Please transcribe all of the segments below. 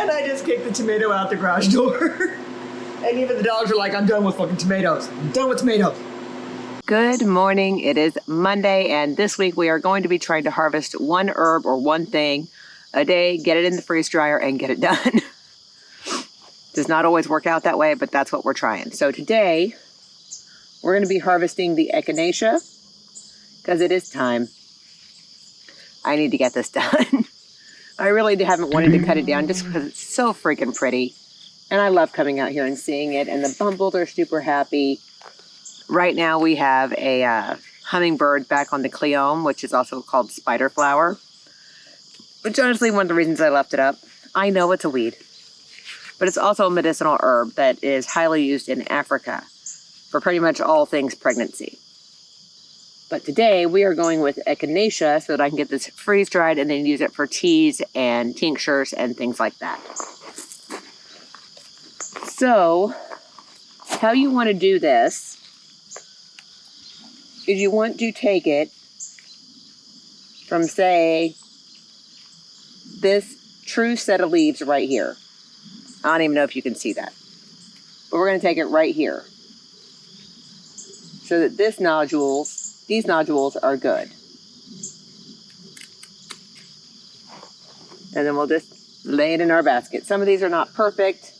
And I just kicked the tomato out the garage door. And even the dogs are like, I'm done with fucking tomatoes. I'm done with tomatoes. Good morning. It is Monday, and this week we are going to be trying to harvest one herb or one thing a day, get it in the freeze dryer, and get it done. Does not always work out that way, but that's what we're trying. So today, we're going to be harvesting the echinacea, because it is time. I need to get this done. I really haven't wanted to cut it down just because it's so freaking pretty. And I love coming out here and seeing it, and the bumbles are super happy. Right now we have a hummingbird back on the cleome, which is also called spider flower, which honestly one of the reasons I left it up. I know it's a weed, but it's also a medicinal herb that is highly used in Africa for pretty much all things pregnancy. But today we are going with echinacea so that I can get this freeze dried and then use it for teas and tinctures and things like that. So how you want to do this is you want to take it from, say, this true set of leaves right here. I don't even know if you can see that. But we're going to take it right here so that these nodules are good. And then we'll just lay it in our basket. Some of these are not perfect.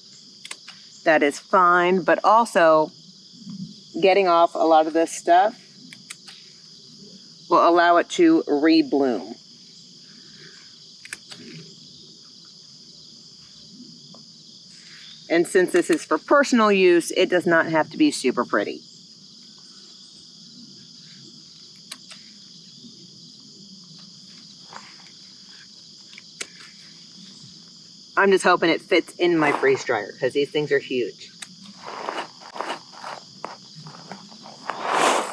That is fine. But also, getting off a lot of this stuff will allow it to rebloom. And since this is for personal use, it does not have to be super pretty. I'm just hoping it fits in my freeze dryer because these things are huge.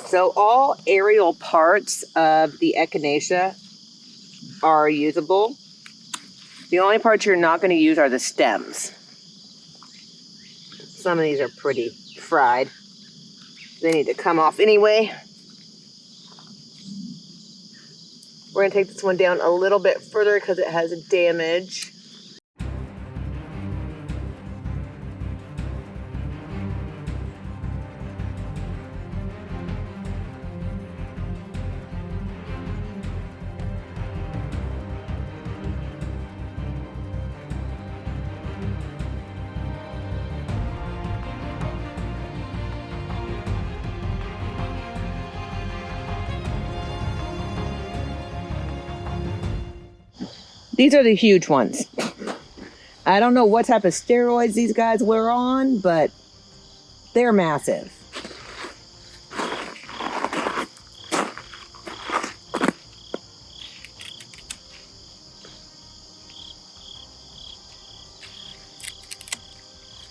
So all aerial parts of the echinacea are usable. The only parts you're not going to use are the stems. Some of these are pretty fried. They need to come off anyway. We're going to take this one down a little bit further because it has damage. These are the huge ones. I don't know what type of steroids these guys were on, but they're massive.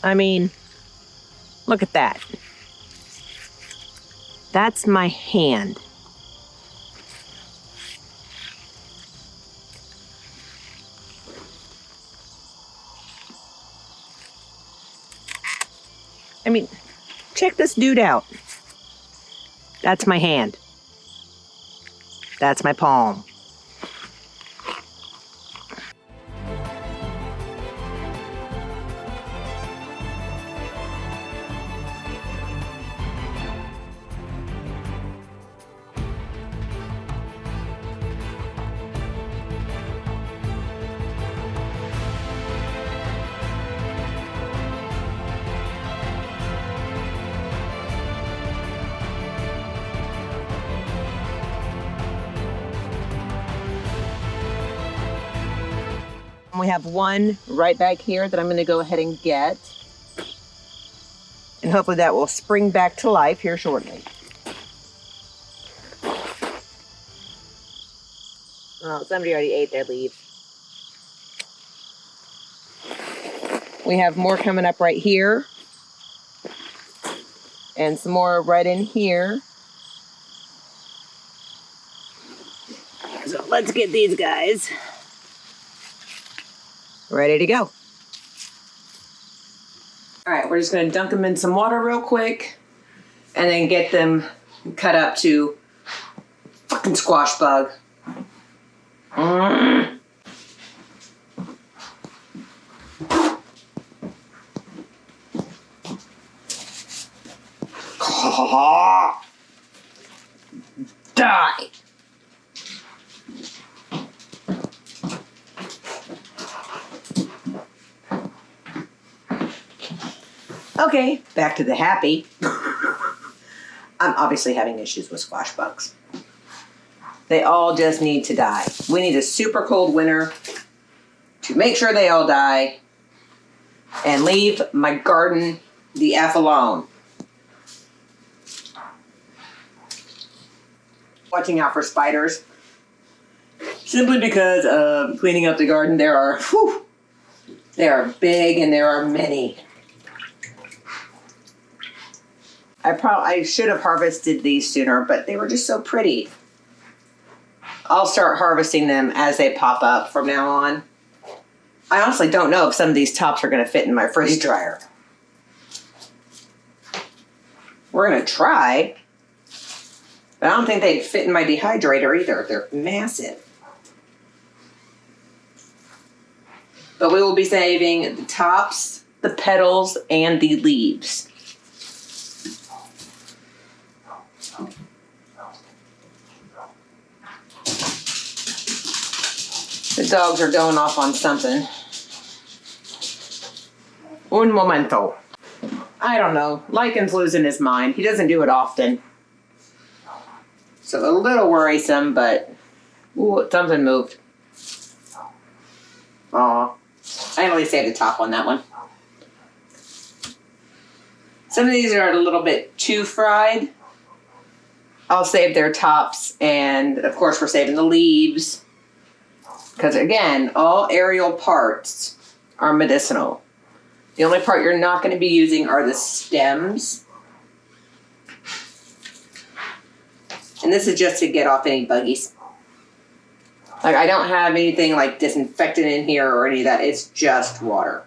I mean, look at that. That's my hand. I mean, check this dude out. That's my hand. That's my palm. We have one right back here that I'm going to go ahead and get. And hopefully that will spring back to life here shortly. Oh, somebody already ate their leaves. We have more coming up right here. And some more right in here. So let's get these guys ready to go. All right, we're just gonna dunk them in some water real quick and then get them cut up to fucking squash bug. Die. Okay, back to the happy. I'm obviously having issues with squash bugs. They all just need to die. We need a super cold winter to make sure they all die and leave my garden the F alone. Watching out for spiders. Simply because of cleaning up the garden, they are big and there are many. I should have harvested these sooner, but they were just so pretty. I'll start harvesting them as they pop up from now on. I honestly don't know if some of these tops are going to fit in my freeze dryer. We're going to try, but I don't think they'd fit in my dehydrator either. They're massive. But we will be saving the tops, the petals, and the leaves. The dogs are going off on something. Un momento. I don't know. Lycan's losing his mind. He doesn't do it often. So a little worrisome, but... Ooh, something moved. Aw. I only saved the top on that one. Some of these are a little bit too fried. I'll save their tops, and of course we're saving the leaves. Because again, all aerial parts are medicinal. The only part you're not going to be using are the stems. And this is just to get off any buggies. Like, I don't have anything like disinfectant in here or any of that. It's just water.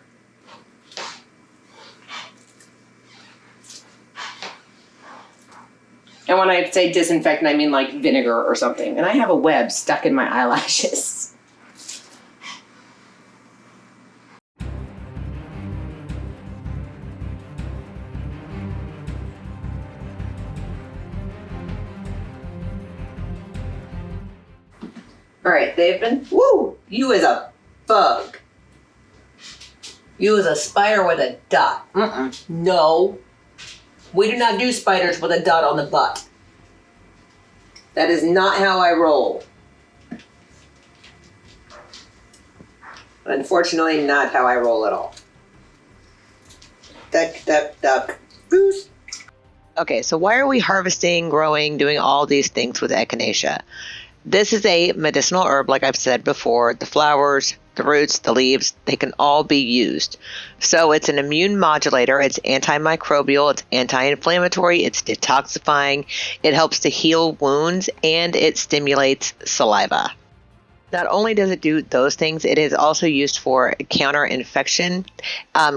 And when I say disinfectant, I mean like vinegar or something. And I have a web stuck in my eyelashes. All right, they've been, woo, you is a bug. You is a spider with a dot. No, we do not do spiders with a dot on the butt. That is not how I roll. Unfortunately, not how I roll at all. Duck, duck, duck, goose. Okay, so why are we harvesting, growing, doing all these things with Echinacea? This is a medicinal herb, like I've said before. The flowers, the roots, the leaves, they can all be used. So it's an immune modulator. It's antimicrobial. It's anti-inflammatory. It's detoxifying. It helps to heal wounds, and it stimulates saliva. Not only does it do those things, it is also used for counter infection,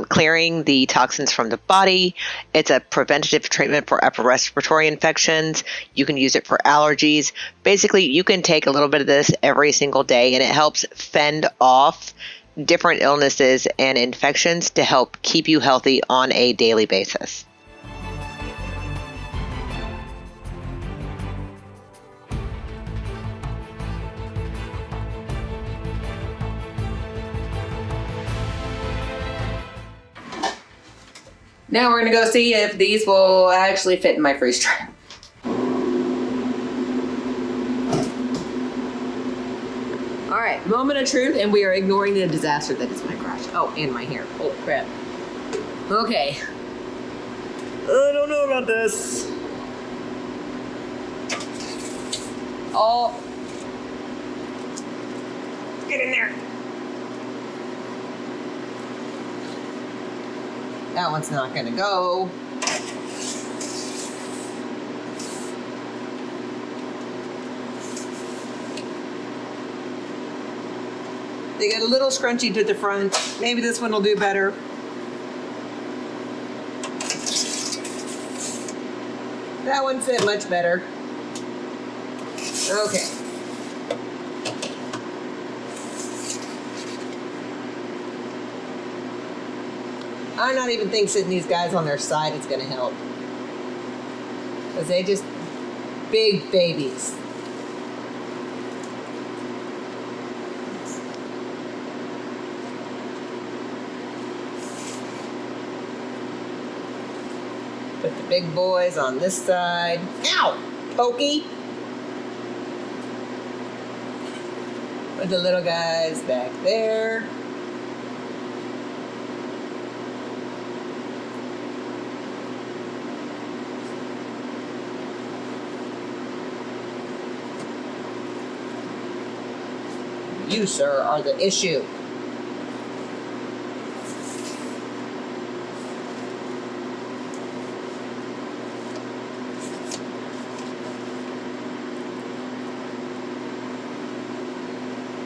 clearing the toxins from the body. It's a preventative treatment for upper respiratory infections. You can use it for allergies. Basically, you can take a little bit of this every single day, and it helps fend off different illnesses and infections to help keep you healthy on a daily basis. Now we're going to go see if these will actually fit in my freeze dryer. All right, moment of truth, and we are ignoring the disaster that is my garage. Oh, and my hair. Holy crap. Okay. I don't know about this. Oh. Get in there. That one's not going to go. They get a little scrunchy to the front. Maybe this one will do better. That one fit much better. Okay. I don't even think sitting these guys on their side is going to help. Because they just big babies. Put the big boys on this side. Ow! Pokey! Put the little guys back there. You, sir, are the issue.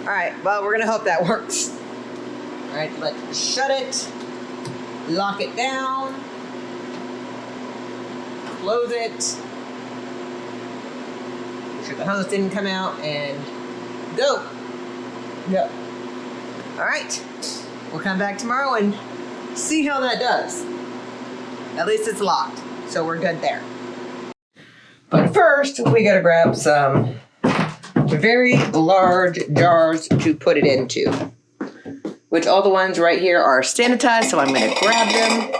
All right, well, we're gonna hope that works. All right, let's shut it, lock it down, close it, make sure the hose didn't come out, and go. Go. All right, we'll come back tomorrow and see how that does. At least it's locked, so we're good there. But first, we gotta grab some very large jars to put it into, which all the ones right here are sanitized, so I'm going to grab them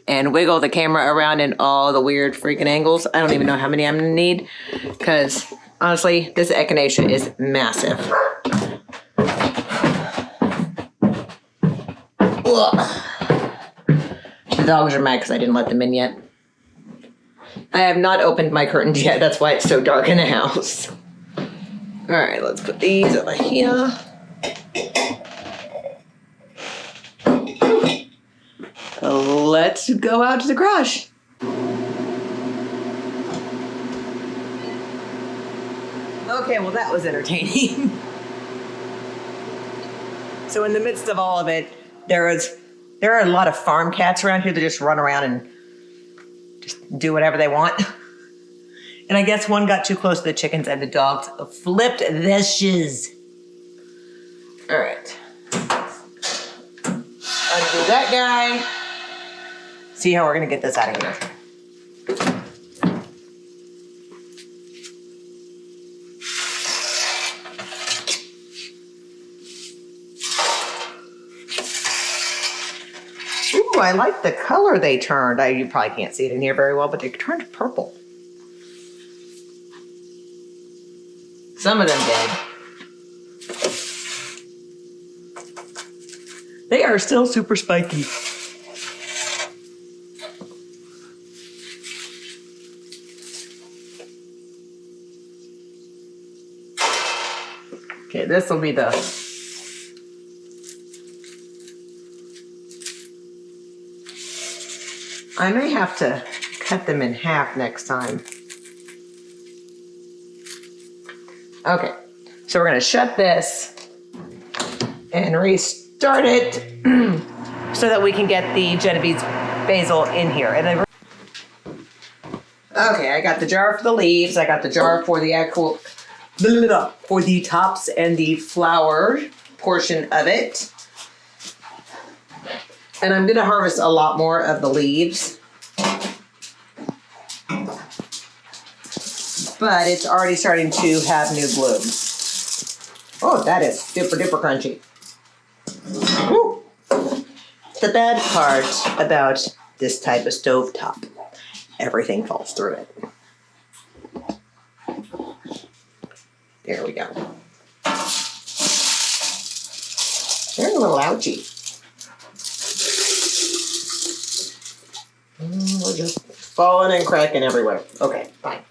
and wiggle the camera around in all the weird freaking angles. I don't even know how many I'm going to need, because honestly, this echinacea is massive. Ugh. The dogs are mad because I didn't let them in yet. I have not opened my curtains yet. That's why it's so dark in the house. All right, let's put these over here. Let's go out to the garage. Okay, well that was entertaining. So in the midst of all of it, there are a lot of farm cats around here that just run around and do whatever they want. And I guess one got too close to the chickens and the dogs flipped the shiz. All right. Undo that guy. See how we're gonna get this out of here. Ooh, I like the color they turned. You probably can't see it in here very well, but they turned purple. Some of them did. They are still super spiky. Okay, this will be the... I may have to cut them in half next time. Okay, so we're gonna shut this and restart it so that we can get the Genovese basil in here. And then okay, I got the jar for the leaves. I got the jar for the actual, for the tops and the flower portion of it. And I'm gonna harvest a lot more of the leaves. But it's already starting to have new blooms. Oh, that is super duper crunchy. Woo. The bad part about this type of stovetop, everything falls through it. There we go. They're a little ouchy. We're just falling and cracking everywhere. Okay, fine.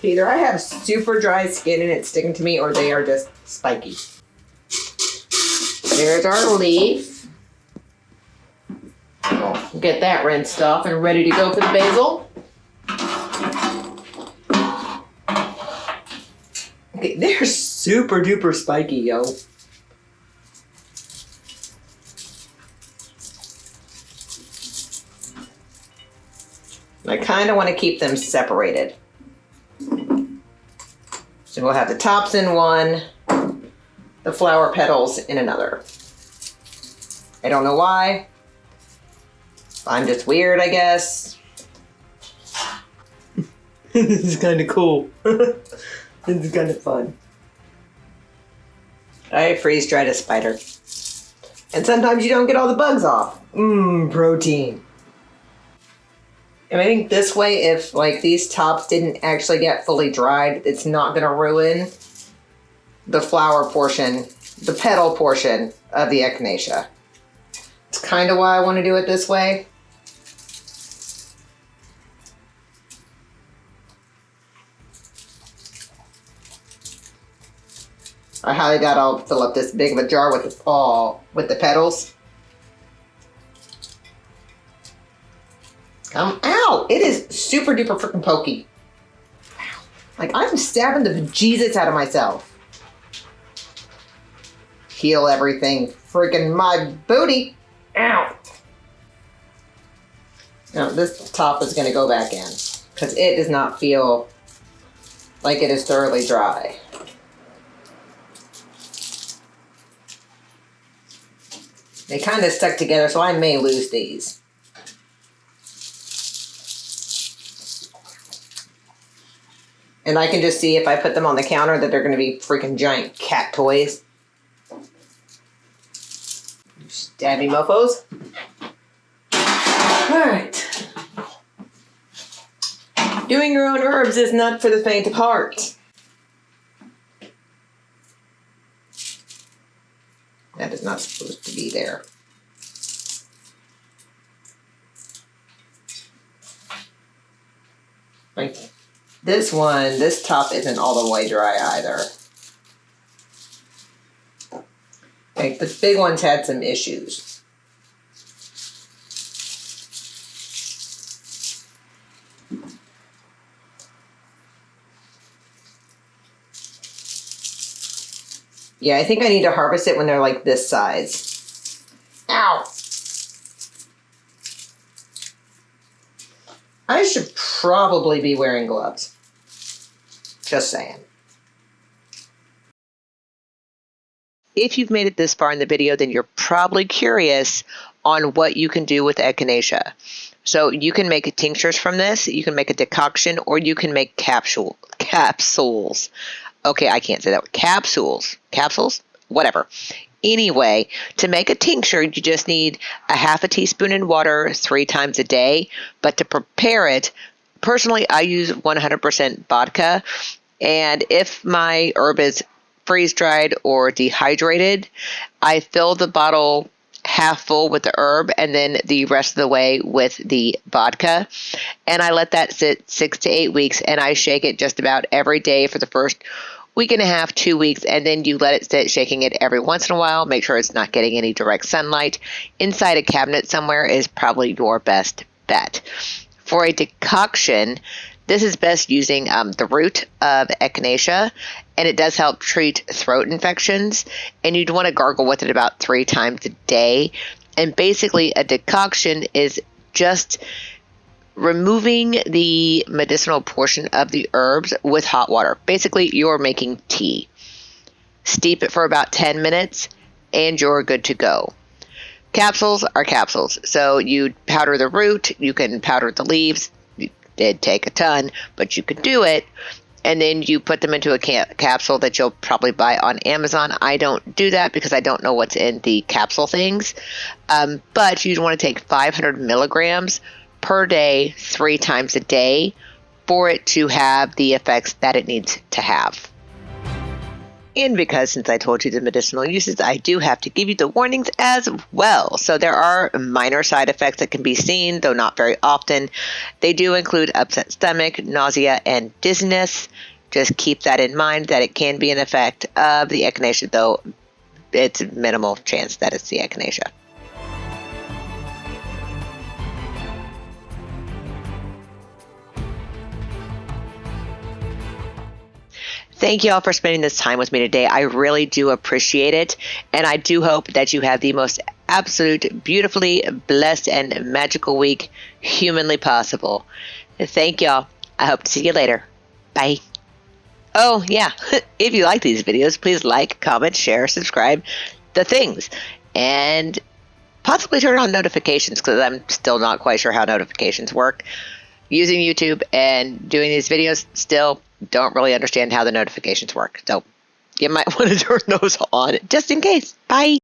Either I have super dry skin and it's sticking to me, or they are just spiky. There's our leaf. We'll get that rinsed off and ready to go for the basil. They're super duper spiky, yo. I kind of want to keep them separated. So we'll have the tops in one, the flower petals in another. I don't know why. I'm just weird, I guess. This is kind of cool. This is kind of fun. I freeze dried a spider. And sometimes you don't get all the bugs off. Protein. And I think this way, if like these tops didn't actually get fully dried, it's not going to ruin the flower portion, the petal portion of the echinacea. It's kind of why I want to do it this way. I highly doubt I'll fill up this big of a jar with the petals. Ow! It is super duper freaking pokey. Like I'm stabbing the bejesus out of myself. Heal everything. Freaking my booty. Ow! Now this top is going to go back in because it does not feel like it is thoroughly dry. They kind of stuck together, so I may lose these. And I can just see if I put them on the counter that they're going to be freaking giant cat toys. Stabby mofos. Alright. Doing your own herbs is not for the faint of heart. That is not supposed to be there. Like this one, this top isn't all the way dry either. Like the big ones had some issues. Yeah, I think I need to harvest it when they're like this size. Ow! I should probably be wearing gloves. Just saying. If you've made it this far in the video, then you're probably curious on what you can do with echinacea. So you can make tinctures from this, you can make a decoction, or you can make capsules. Okay, I can't say that. Capsules? Whatever. Anyway, to make a tincture, you just need a half a teaspoon in water 3 times a day. But to prepare it, personally, I use 100% vodka. And if my herb is freeze-dried or dehydrated, I fill the bottle half full with the herb and then the rest of the way with the vodka. And I let that sit 6 to 8 weeks, and I shake it just about every day for the first week and a half, 2 weeks, and then you let it sit, shaking it every once in a while. Make sure it's not getting any direct sunlight. Inside a cabinet somewhere is probably your best bet. For a decoction, this is best using the root of echinacea, and it does help treat throat infections. And you'd want to gargle with it about 3 times a day. And basically, a decoction is just removing the medicinal portion of the herbs with hot water. Basically, you're making tea. Steep it for about 10 minutes, and you're good to go. Capsules are capsules. So you powder the root, you can powder the leaves. It did take a ton, but you could do it. And then you put them into a capsule that you'll probably buy on Amazon. I don't do that because I don't know what's in the capsule things. But you'd want to take 500 milligrams per day, 3 times a day, for it to have the effects that it needs to have. And because since I told you the medicinal uses, I do have to give you the warnings as well. So there are minor side effects that can be seen, though not very often. They do include upset stomach, nausea, and dizziness. Just keep that in mind that it can be an effect of the echinacea, though it's minimal chance that it's the echinacea. Thank you all for spending this time with me today. I really do appreciate it. And I do hope that you have the most absolute, beautifully blessed and magical week humanly possible. Thank y'all. I hope to see you later. Bye. Oh, yeah. If you like these videos, please like, comment, share, subscribe, the things. And possibly turn on notifications, because I'm still not quite sure how notifications work. Using YouTube and doing these videos, still don't really understand how the notifications work. So you might want to turn those on just in case. Bye.